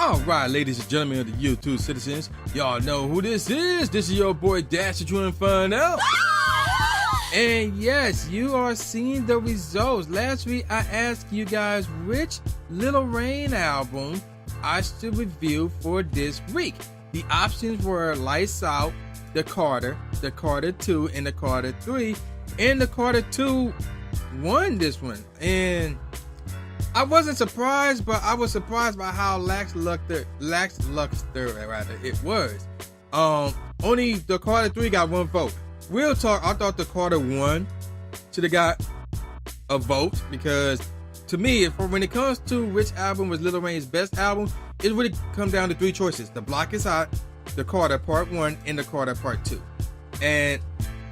All right, ladies and gentlemen of the YouTube citizens, y'all know who this is. This is your boy Dash to Inferno. And yes, you are seeing the results. Last week, I asked you guys which Lil Wayne album I should review for this week. The options were Lights Out, The Carter 2, and The Carter 3. And The Carter 2 won this one. And I wasn't surprised, but I was surprised by how lackluster it was. Only The Carter 3 got one vote. Real talk, I thought The Carter 1 should have got a vote, because to me, when it comes to which album was Lil Wayne's best album, it really comes down to three choices: The Block Is Hot, The Carter Part 1, and The Carter Part 2. And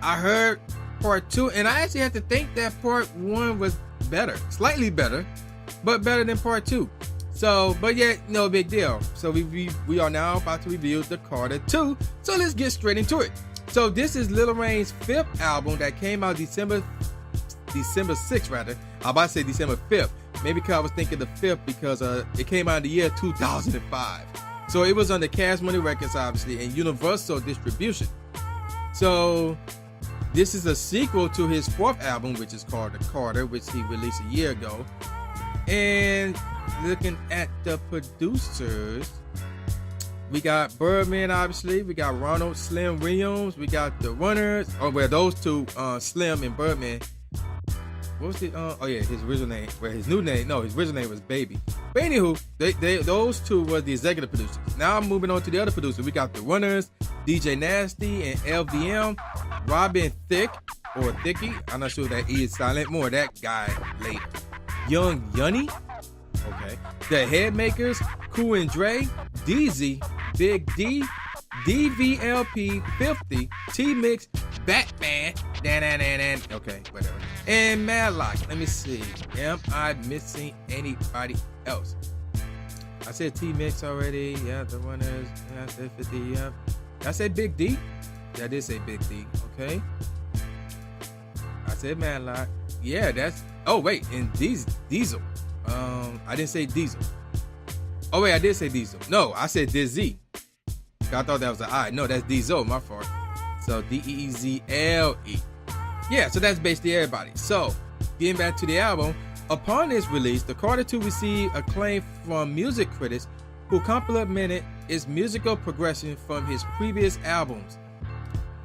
I heard Part 2, and I actually had to think that Part 1 was better, slightly better, but better than Part 2. So, but yet, no big deal. So we are now about to review The Carter 2. So let's get straight into it. So this is Lil Wayne's 5th album that came out December 6th, rather. I'm about to say December 5th. Maybe because I was thinking the 5th because it came out in the year 2005. So it was on the Cash Money Records, obviously, and Universal Distribution. So this is a sequel to his 4th album, which is called The Carter, which he released a year ago. And looking at the producers, we got Birdman, obviously. We got Ronald Slim Williams. We got the Runners. Oh, well, those two, Slim and Birdman. What was it? Oh yeah, his original name. Well, his new name. No, his original name was Baby. But anywho, those two were the executive producers. Now I'm moving on to the other producers. We got the Runners, DJ Nasty, and LVM. Robin Thicke or Thicky. I'm not sure if that E is silent. More of that guy later. Young Yunny. Okay. The Headmakers, Cool and Dre, DZ, Big D, DVLP 50, T-Mix, Batman, okay, whatever. And Madlock. Let me see. Am I missing anybody else? I said T-Mix already. Yeah, the Runners. Yeah, I said 50. Yeah. I said Big D. Yeah, I did say Big D. Okay. I said Madlock. Yeah, that's. Oh wait, and Diesel. I didn't say Diesel. Oh wait, I did say Diesel. No, I said Dizzy. I thought that was an I. No, that's Diesel. My fault. So D-E-E-Z-L-E. Yeah, so that's basically everybody. So getting back to the album, upon its release, The Carter 2 received acclaim from music critics who complimented its musical progression from his previous albums.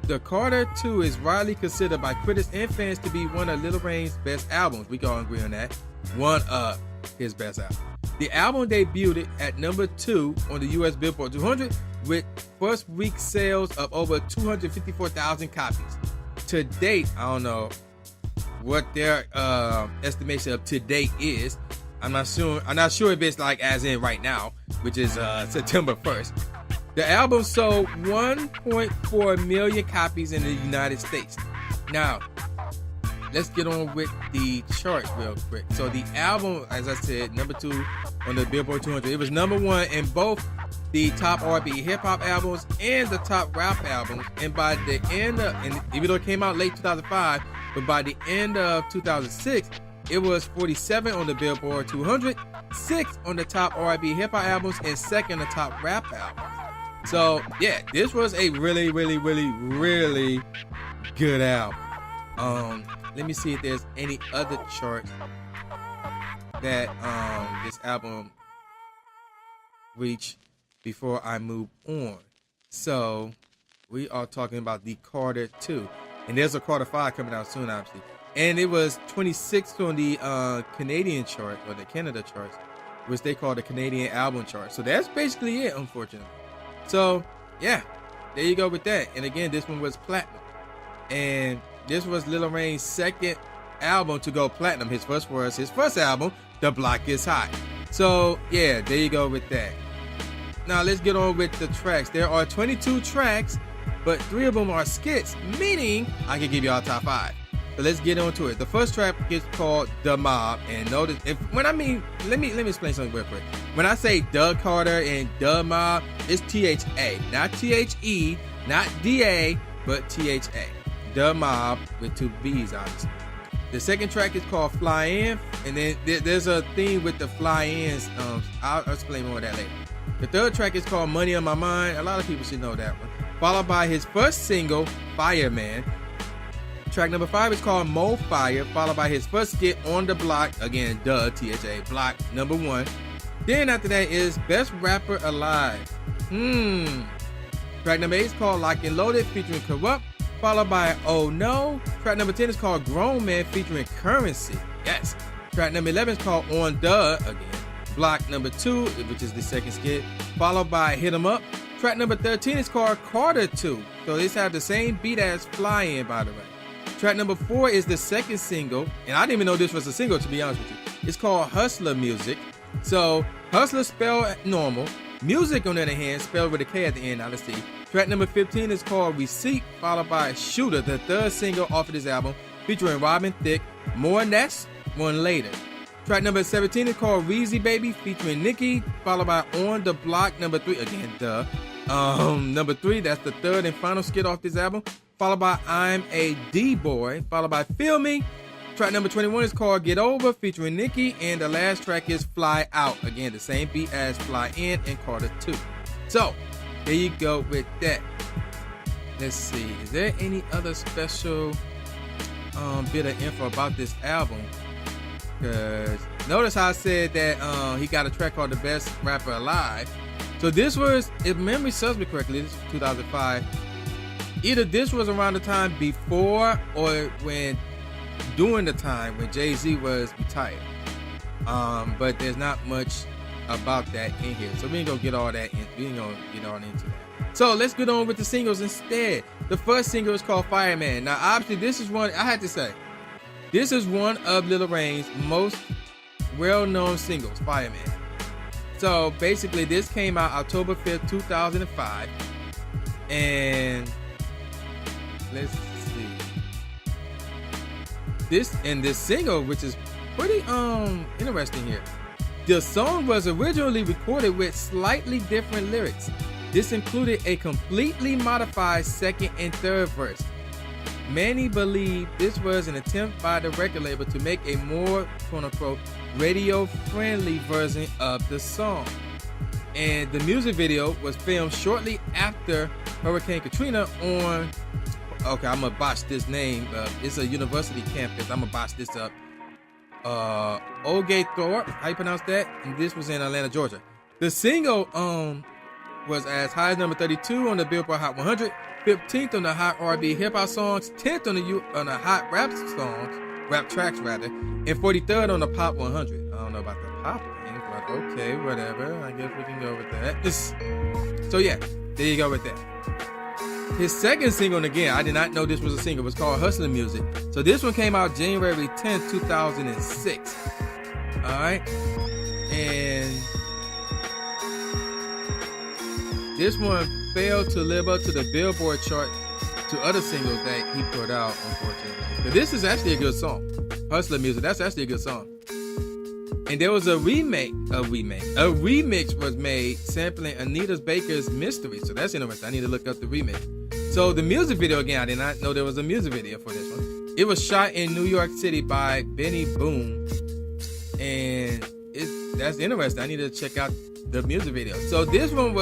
The Carter 2 is widely considered by critics and fans to be one of Lil Wayne's best albums. We can all agree on that. One of his best albums. The album debuted at number 2 on the US Billboard 200 with first week sales of over 254,000 copies. To date, I don't know what their estimation of to date is. I'm not sure if it's like as in right now, which is September 1st. The album sold 1.4 million copies in the United States. Now, let's get on with the charts real quick. So the album, as I said, number 2 on the Billboard 200. It was number 1 in both the top R&B hip hop albums and the top rap albums. And by the end of, and even though it came out late 2005, but by the end of 2006, it was 47 on the Billboard 200, 6 on the top R&B hip hop albums, and 2nd on the top rap albums. So yeah, this was a really, really, really, really good album. Let me see if there's any other charts that this album reached before I move on. So we are talking about The Carter 2. And there's a Carter 5 coming out soon, obviously. And it was 26th on the Canadian chart, or the Canada charts, which they call the Canadian album chart. So that's basically it, unfortunately. So yeah, there you go with that. And again, this one was platinum. And this was Lil Wayne's 2nd album to go platinum. His first was his first album, The Block Is Hot. So yeah, there you go with that. Now let's get on with the tracks. There are 22 tracks, but 3 of them are skits, meaning I can give you all top 5. So let's get on to it. The first track is called The Mob, and notice let me explain something real quick. When I say The Carter and The Mob, it's T-H-A, not T-H-E, not D-A, but T-H-A. The Mob with 2 B's, obviously. The second track is called Fly In, and then there's a theme with the fly-ins. I'll explain more of that later. The third track is called Money on My Mind. A lot of people should know that one. Followed by his first single, Fireman. Track number 5 is called Mo Fire, followed by his first skit, On the Block. Again, duh, THA, Block, number 1. Then after that is Best Rapper Alive. Track number 8 is called Lock and Loaded, featuring Corrupt, followed by Oh No. Track number 10 is called Grown Man, featuring Currency. Yes. Track number 11 is called On The, again. Block number 2, which is the second skit, followed by Hit 'Em Up. Track number 13 is called Carter 2. So these have the same beat as Fly In, by the way. Track number 4 is the second single, and I didn't even know this was a single, to be honest with you. It's called Hustler Music. So Hustler spelled normal. Music, on the other hand, spelled with a K at the end. Now let's see. Track number 15 is called Receipt, followed by Shooter, the third single off of this album, featuring Robin Thicke. More on that one later. Track number 17 is called Reezy Baby, featuring Nicki, followed by On the Block, number 3. Again, duh. Number 3, that's the third and final skit off this album, followed by I'm a D-Boy, followed by Feel Me. Track number 21 is called Get Over, featuring Nicki, and the last track is Fly Out. Again, the same beat as Fly In and Carter 2. So, there you go with that. Let's see, is there any other special bit of info about this album? Because notice how I said that he got a track called The Best Rapper Alive. So this was, if memory serves me correctly, this was 2005. Either this was around the time before or during the time when Jay-Z was retired. But there's not much about that in here. So we ain't gonna get all that in. We ain't gonna get all into that. So let's get on with the singles instead. The first single is called Fireman. Now obviously this is one, I had to say, this is one of Lil Wayne's most well-known singles, Fireman. So basically this came out October 5th, 2005. And let's see. This single, which is pretty interesting here. The song was originally recorded with slightly different lyrics. This included a completely modified second and third verse. Many believe this was an attempt by the record label to make a more quote-unquote radio-friendly version of the song. And the music video was filmed shortly after Hurricane Katrina on, okay, I'm gonna botch this name. It's a university campus. I'm gonna botch this up. Oglethorpe, how you pronounce that? And this was in Atlanta, Georgia. The single was as high as number 32 on the Billboard Hot 100, 15th on the Hot R&B Hip Hop Songs, 10th on the Hot Rap Songs, Rap Tracks rather, and 43rd on the Pop 100. I don't know about the pop thing, but okay, whatever. I guess we can go with that. So yeah, there you go with that. His second single, and again, I did not know this was a single, was called Hustler Music. So this one came out January 10th, 2006. Alright. And this one failed to live up to the Billboard chart to other singles that he put out, unfortunately. But this is actually a good song. Hustler Music, that's actually a good song. And there was a remix was made sampling Anita Baker's Mystery. So that's interesting. I need to look up the remix. So the music video, again, I did not know there was a music video for this one. It was shot in New York City by Benny Boom. And that's interesting. I need to check out the music video. So this one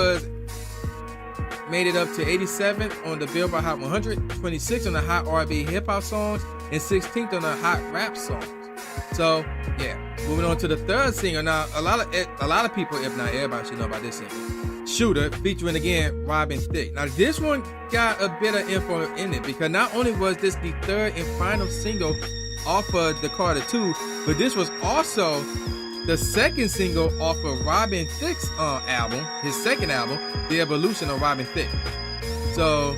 made it up to 87th on the Billboard Hot 100, 26th on the Hot R&B Hip Hop Songs, and 16th on the Hot Rap Songs. So yeah, moving on to the third single. Now a lot of people, if not everybody, should know about this single, Shooter, featuring again Robin Thicke. Now this one got a bit of info in it because not only was this the third and final single off of the Carter 2, but this was also the second single off of Robin Thicke's album, his second album, The Evolution of Robin Thicke. So,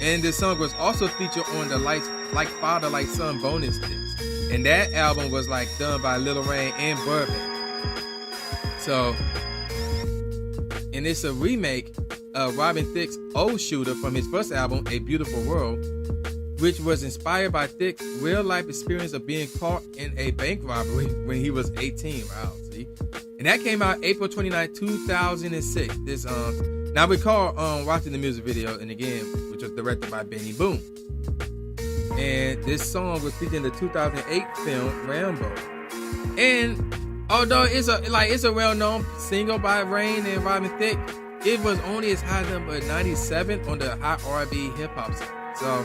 and this song was also featured on the Like Father Like Son bonus disc. And that album was like done by Lil Wayne and Bourbon. So, and it's a remake of Robin Thicke's old Shooter from his first album, A Beautiful World, which was inspired by Thicke's real-life experience of being caught in a bank robbery when he was 18. Wow, see? And that came out April 29, 2006. This, now I recall watching the music video, and again, which was directed by Benny Boom. And this song was featured in the 2008 film Rambo. And Although it's a well-known single by Rain and Robin Thicke, it was only as high number 97 on the Hot R&B Hip Hop side. So,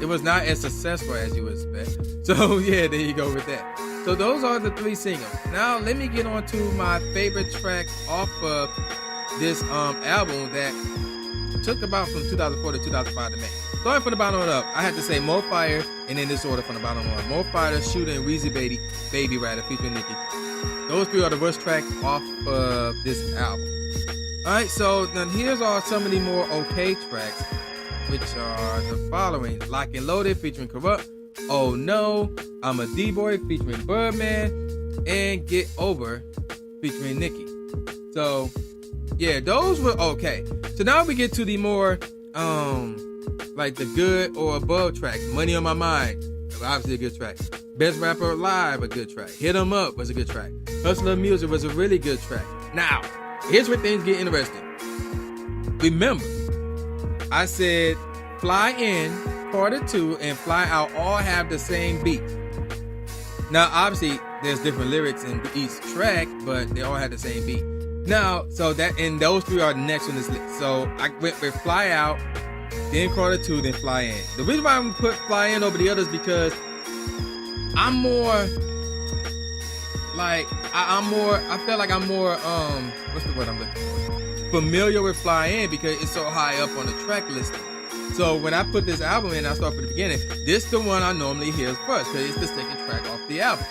it was not as successful as you would expect. So yeah, there you go with that. So those are the 3 singles. Now let me get on to my favorite track off of this album that took about from 2004 to 2005 to make. Starting from the bottom up, I had to say Mo Fire, and in this order from the bottom up. Mo Fire, Shooter, and Weezy Baby rather, featuring Nicki. Those 3 are the first track off of this album. Alright, so now here's some of the more okay tracks, which are the following: Lock and Loaded featuring Corrupt, Oh No, I'm a D-Boy featuring Birdman, and Get Over featuring Nicki. So yeah, those were okay. So now we get to the more like the good or above tracks. Money on My Mind, obviously a good track. Best Rapper Alive, a good track. Hit 'Em Up was a good track. Hustler Music was a really good track. Now, here's where things get interesting. Remember, I said Fly In, Carter 2, and Fly Out all have the same beat. Now, obviously, there's different lyrics in each track, but they all have the same beat. Now, so that, and those 3 are next on this list. So I went with Fly Out, then Carter 2, then Fly In. The reason why I'm gonna put Fly In over the others because I'm more like I feel like I'm more what's the word I'm looking for? Familiar with Fly In because it's so high up on the track list. So when I put this album in, I start from the beginning. This the one I normally hear first because it's the second track off the album,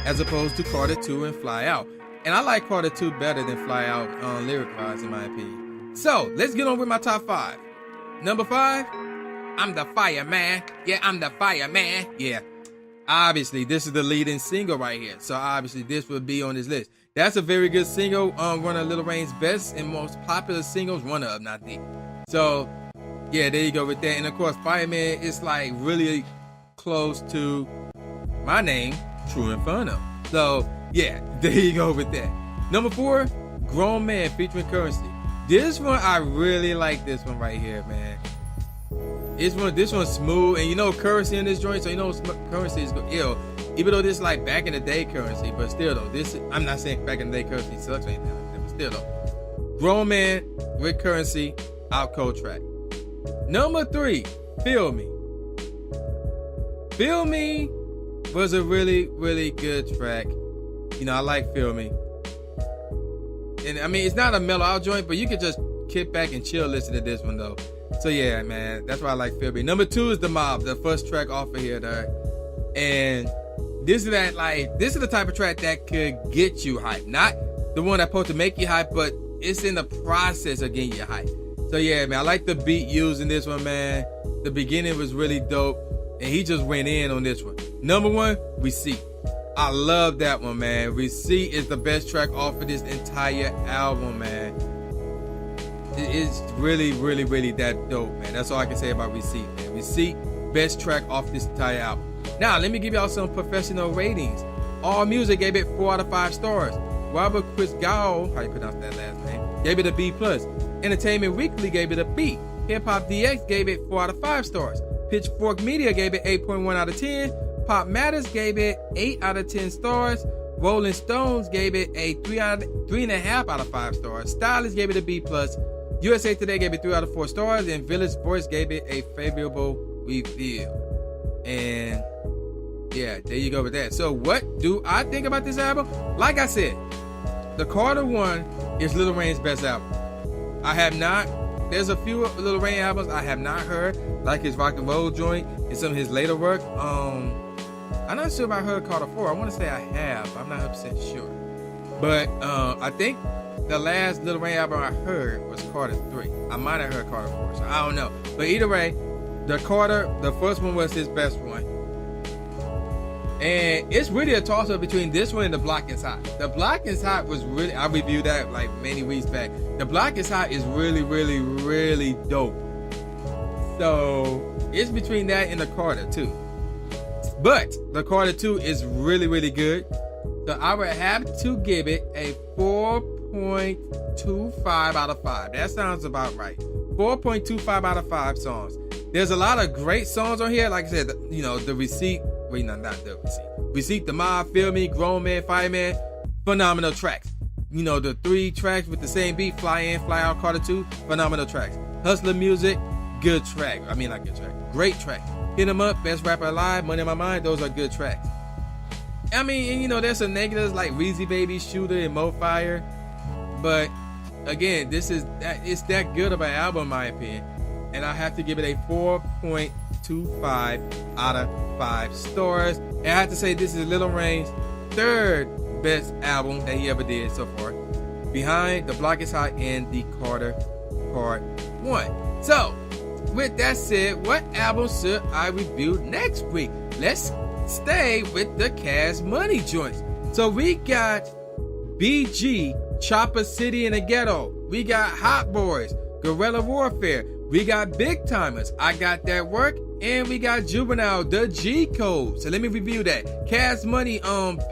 as opposed to Carter 2 and Fly Out. And I like Carter 2 better than Fly Out lyric-wise, in my opinion. So let's get on with my top 5. Number 5, I'm the fireman. Yeah, I'm the fireman. Yeah. Obviously, this is the leading single right here. So obviously, this would be on this list. That's a very good single. One of Lil Wayne's best and most popular singles. One of, not the. So, yeah, there you go with that. And of course, Fireman is like really close to my name, True Inferno. So, yeah, there you go with that. Number 4, Grown Man featuring Currency. This one, I really like this one right here, man. This one's smooth, and you know Currency in this joint, so you know Currency is ill. Even though this is like back in the day Currency, but still though, I'm not saying back in the day Currency sucks or anything, but still though. Grown Man with Currency, out cold track. Number 3, Feel Me. Feel Me was a really, really good track. You know, I like Feel Me. And I mean, it's not a mellow out joint, but you could just kick back and chill listen to this one though. So yeah, man, that's why I like Feel Me. Number 2 is The Mob, the first track off of here there. And this is the type of track that could get you hyped. Not the one that's supposed to make you hype, but it's in the process of getting you hyped. So yeah, man, I like the beat used in this one, man. The beginning was really dope, and he just went in on this one. Number 1, Receipt. I love that one, man. Receipt is the best track off of this entire album, man. It's really, really, really that dope, man. That's all I can say about Receipt, man. Receipt, best track off this entire album. Now, let me give y'all some professional ratings. All Music gave it 4 out of 5 stars. Robert Christgau, how you pronounce that last name, gave it a B+. Entertainment Weekly gave it a B. Hip Hop DX gave it 4 out of 5 stars. Pitchfork Media gave it 8.1 out of 10. Pop Matters gave it 8 out of 10 stars. Rolling Stones gave it a 3.5 out of 5 stars. Stylist gave it a B+. USA Today gave it 3 out of 4 stars, and Village Voice gave it a favorable review. And yeah, there you go with that. So what do I think about this album? Like I said, the Carter 1 is Lil Wayne's best album. There's a few Lil Wayne albums I have not heard, like his Rock and Roll joint and some of his later work. I'm not sure if I heard Carter 4. I want to say I have. I'm not 100% sure. But I think the last Lil Wayne album I heard was Carter 3. I might have heard Carter 4, so I don't know. But either way, the first one was his best one. And it's really a toss-up between this one and The Block is Hot. The Block is Hot was really, I reviewed that like many weeks back. The Block is Hot is really, really, really dope. So it's between that and the Carter 2. But the Carter 2 is really, really good. So I would have to give it a 4.25 out of 5. That sounds about right. 4.25 out of 5 songs. There's a lot of great songs on here. Like I said, you know, The Receipt Wait, no, not WC. Receipt, The Mob, Feel Me, Grown Man, Fireman, phenomenal tracks. You know, the 3 tracks with the same beat, Fly In, Fly Out, Carter 2, phenomenal tracks. Hustler Music, good track. I mean, not good track, great track. Hit 'Em Up, Best Rapper Alive, Money on My Mind, those are good tracks. I mean, and you know, there's some negatives like Weezy Baby, Shooter, and Mo Fire. But again, it's that good of an album in my opinion. And I have to give it a 4.25 out of 5 stars. And I have to say this is Lil Wayne's 3rd best album that he ever did so far, behind The Block Is Hot and The Carter Part 1. So, with that said, what album should I review next week? Let's stay with the Cash Money joints. So we got BG, Chopper City in the Ghetto. We got Hot Boys, Guerrilla Warfare. We got Big Timers, I Got That Work. And we got Juvenile, The G Code. So let me review that. Cash Money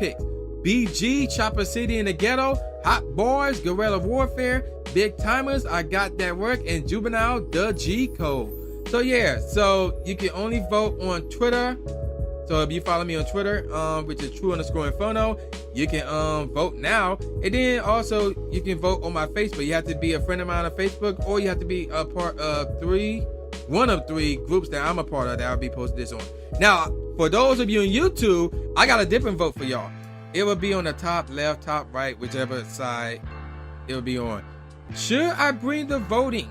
picks. BG, Chopper City in the Ghetto, Hot Boys, Guerrilla Warfare, Big Timers, I Got That Work, and Juvenile, The G Code. So yeah, so you can only vote on Twitter. So if you follow me on Twitter, which is True_Inferno, you can vote now. And then also you can vote on my Facebook. You have to be a friend of mine on Facebook, or you have to be a part of one of 3 groups that I'm a part of that I'll be posting this on. Now, for those of you on YouTube, I got a different vote for y'all. It will be on the top left, top right, whichever side it will be on. Should I bring the voting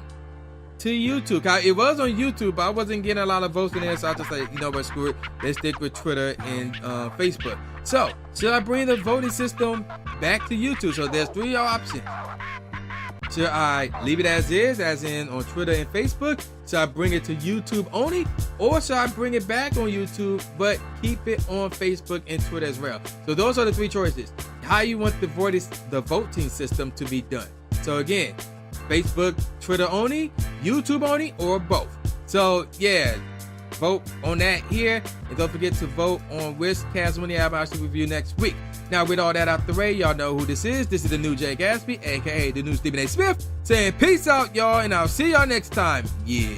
to YouTube? It was on YouTube, but I wasn't getting a lot of votes in there, so I just like, you know what, screw it. Let's stick with Twitter and Facebook. So, should I bring the voting system back to YouTube? So there's 3 options. Should I leave it as is, as in on Twitter and Facebook? Should I bring it to YouTube only? Or should I bring it back on YouTube, but keep it on Facebook and Twitter as well? So those are the 3 choices. How you want the voting system to be done. So again, Facebook, Twitter only, YouTube only, or both. So yeah, vote on that here. And don't forget to vote on which Cash Money album I should review next week. Now, with all that out the way, y'all know who this is. This is the new Jay Gatsby, aka the new Stephen A. Smith, saying peace out, y'all, and I'll see y'all next time. Yeah.